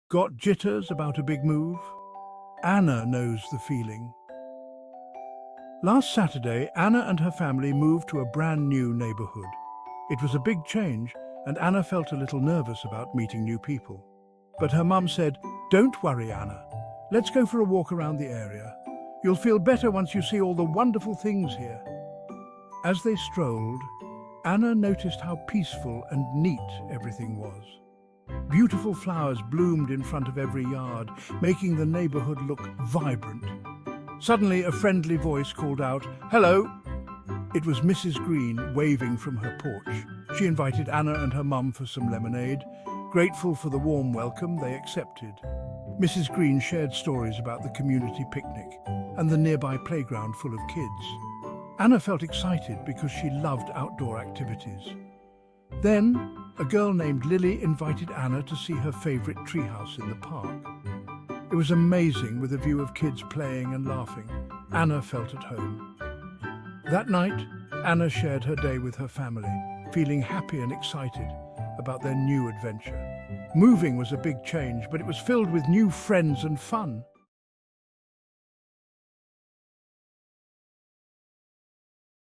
Got jitters about a big move? Anna knows the feeling. Last Saturday, Anna and her family moved to a brand new neighborhood. It was a big change, and Anna felt a little nervous about meeting new people. But her mum said, "Don't worry, Anna. Let's go for a walk around the area. You'll feel better once you see all the wonderful things here." As they strolled, Anna noticed how peaceful and neat everything was. Beautiful flowers bloomed in front of every yard, making the neighborhood look vibrant. Suddenly, a friendly voice called out, "Hello!" It was Mrs. Green waving from her porch. She invited Anna and her mum for some lemonade. Grateful for the warm welcome, they accepted. Mrs. Green shared stories about the community picnic and the nearby playground full of kids. Anna felt excited because she loved outdoor activities. Then, a girl named Lily invited Anna to see her favorite treehouse in the park. It was amazing with a view of kids playing and laughing. Anna felt at home. That night, Anna shared her day with her family, feeling happy and excited about their new adventure. Moving was a big change, but it was filled with new friends and fun.